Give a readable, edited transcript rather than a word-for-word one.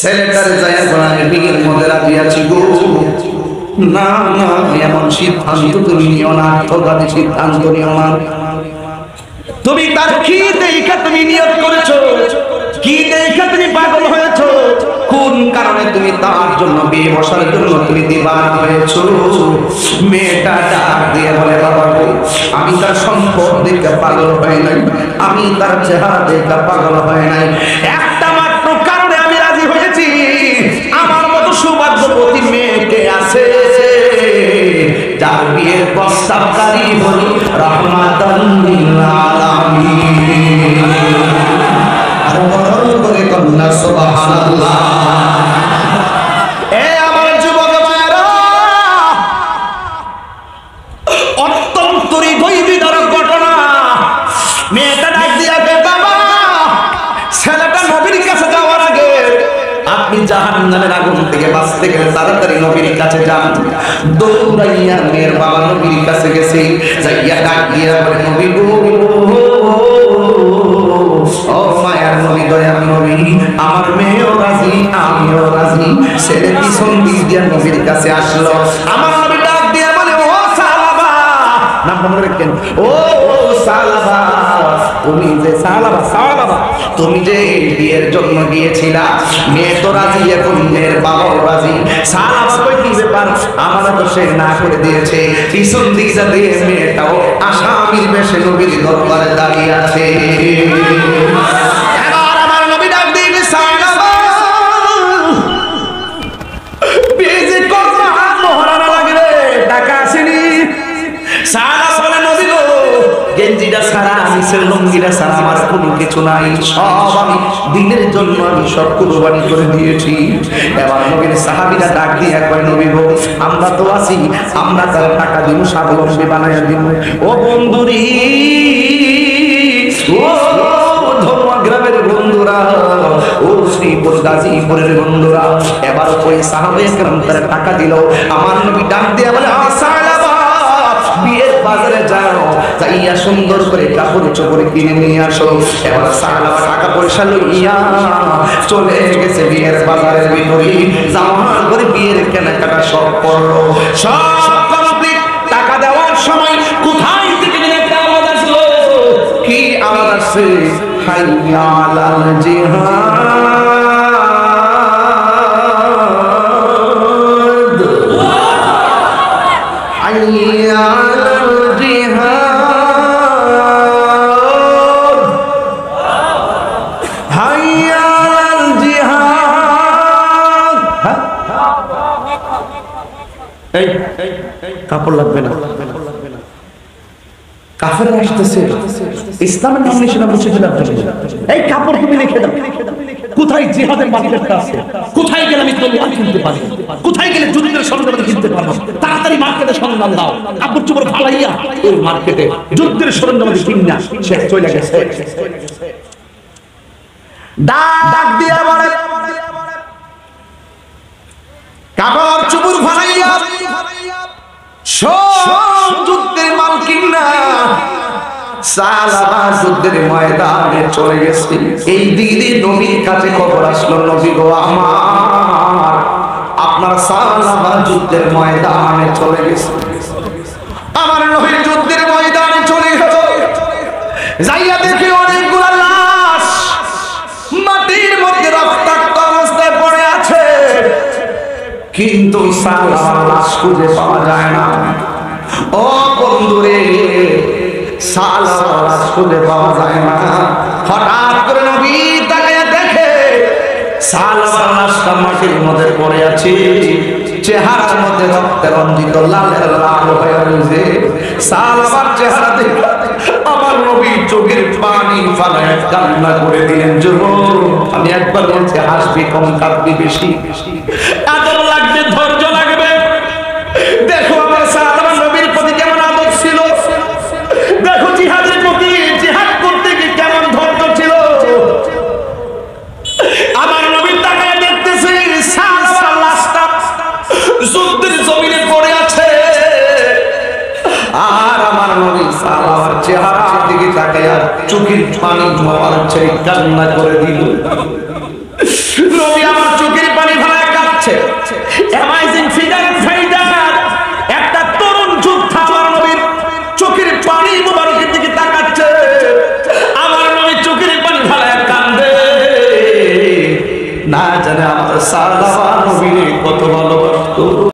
ছেলেটারে যায় বলায় বিয়ের মধ্যে রাজি আছি গো। না না, এমন সিদ্ধান্ত তুমি নিও না, আত্মঘাতী সিদ্ধান্ত নিও না। তুমি তার কি দেখা তুমি নিয়ত করেছো, কি দেখা তুমি পাগল হয়েছো, কোন কারণে তুমি তার জন্য বিয়ে বসার জন্য তুমি দিবানা হয়েছো? মেয়েটা ডাক দিয়ে বলে, বাবা গো, আমি তার সম্পদ দেখে পাগল হয় নাই, আমি তার চেহারা দেখে পাগল হয় নাই, একটা মাত্র কারণে আমি রাজি হয়েছি, আমার মতো সৌভাগ্যবতী মেয়েকে আছে যার বিয়ের প্রস্তাবকারী হল রহমাতাল লিল আলামিন। আর বড় করে কন্যা সুবহানাল্লাহ। এ আমার যুবক ভাইরা, অত্যন্ত হৃদয়বিদারক ঘটনা। মেয়েটা ডাক দিয়া কে, বাবা, ছেলেটা নবীর কাছে যাওয়ার আগে আপনি জাহান্নামের আগুন থেকে বাঁচতে গেলে তাড়াতাড়ি নবীর কাছে যান। দৌড়াইয়া মেয়ের বাবা নবীর কাছে গেছে, যাইয়া ডাক দিয়া বলে, নবী গো, ও মায়ার নবী, দয়ার নবী, আমার মেয়েও রাজি, আমিও রাজি। ছেলে পিছন দিক দিয়া নবীর কাছে আসলো। আমার নবী ডাক দিয়া বলে, ও সালাবা, নামটা মনে রাখেন, ও সালাবা, তুমি যে সালাবা, তুমি যে বিয়ের জন্য গিয়েছিলা, মেয়ে তো রাজি, এখন মেয়ের বাবাও রাজি। সালাবা কই, কি ব্যাপার? আমার তো সে না করে দিয়েছে। পিছন দিকটা দিয়ে মেয়েটাও আসামির বেশে নবীর দরবারে দাঁড়িয়ে আছে। এবার আমার নবী ডাক দিয়ে, সালাবা, বিয়ে যে করবা মহারানা লাগবে, টাকা আসেনি। সালাবা বলে, নবী গো, গেঞ্জিটা ছাড়া, নিচের লুঙ্গিটা ছাড়া আমার কোনো কিছু নাই, সব আমি দিনের জন্য আমি সব কুরবানি করে দিয়েছি। এবার নবীর সাহাবীরা ডাক দিয়ে কয়, নবী গো, আমরা তো আছি, আমরা তার টাকা দিব, স্বাবলম্বী বানাইয়া দিব। ও বন্ধুরি, ও ধর্মগ্রামের বন্ধুরা, ও শ্রীপুর গাজীপুরের বন্ধুরা, এবার ওই সাহাবে কেরাম তারা টাকা দিল। আমার নবী ডাক দিয়ে বলে, সালাবা, বিয়ের বাজারে যাও, যাইয়া সুন্দর করে কাপড় চোপড় কিনে নিয়ে আসো। এবার সালাবা টাকা পয়সা লইয়া চলে গেছে বিয়ের বাজারের ভিতরে, জামা করে বিয়ের কেনাকাটা সব করলো, সব কমপ্লিট। টাকা দেওয়ার সময় কোথায় থেকে একটা আওয়াজ আসলো, কি আওয়াজ আসছে? হাইয়া আলাল জিহাদ, হাইয়া আলাল জিহাদ, হাইয়া আলাল জিহাদ। এই কাপড় লাগবে না, কাফেররা আসতেছে, ইসলামের নাম নিশানা মুছে দিলাম। এই কাপড় তুমি লিখে দাও, কোথায় জিহাদের মার্কেটটা আছে, কোথায় গেলে আমি তলোয়ার কিনতে পারি, কোথায় গেলে যুদ্ধের সরঞ্জাম কিনতে পারবো, তাড়াতাড়ি মার্কেটে সন্ধান দাও। কাপড় চোপড় ফালাইয়া ওই মার্কেটে যুদ্ধের সরঞ্জাম কিনা সে চলে গেছে। ডাক দিয়া বলে, কাপড় চোপড় ফালাইয়া সব যুদ্ধের মাল কিনা সালাবা যুদ্ধের ময়দানে চলে গেছে। এই দিকে নবীর কাছে খবর আসলো, নবী গো আমার, আপনার সালাবা যুদ্ধের ময়দানে চলে গেছে। আমার নবী যুদ্ধের ময়দানে চলে গেল, যাইয়া দেখে অনেকগুলা লাশ মাটির মধ্যে রক্তাক্ত অবস্থায় পড়ে আছে, কিন্তু সালাবার লাশ খুঁজে পাওয়া যায় না। ও বন্ধুরে, সালাবার লাশ খুঁজে পাওয়া যায় না। হঠাৎ করে নবী তাকায়া দেখে সালাবার লাশটা মাটির মধ্যে পড়ে আছে, চেহারার মধ্যে রক্তে রঞ্জিত লালের লাল হয়ে রয়েছে। সালাবার চেহারা দেখে আমার নবী চোখের পানি ফালায় কান্না করে দিলেন। যুবক, আমি একবার বলছি, হাসবি কম, কাঁদবি বেশি, আদর লাগবে, ধৈর্য লাগবে। দেখো আমার সালাবার নবীর প্রতি কেমন আদর ছিল, দেখো জিহাদের প্রতি, জিহাদ করতে গিয়ে কেমন ধৈর্য ছিল। আমার নবী তাকায় দেখতেছে সালাবার লাশটা যুদ্ধের জমিনে পড়ে আছে, আর আমার নবী সালাবার চেহারার দিকে তাকায় চোখের পানি জমার ছেড়ে কান্না করে দিল। নবী আমার চোখে না জানে আমার সালাবা নবীরে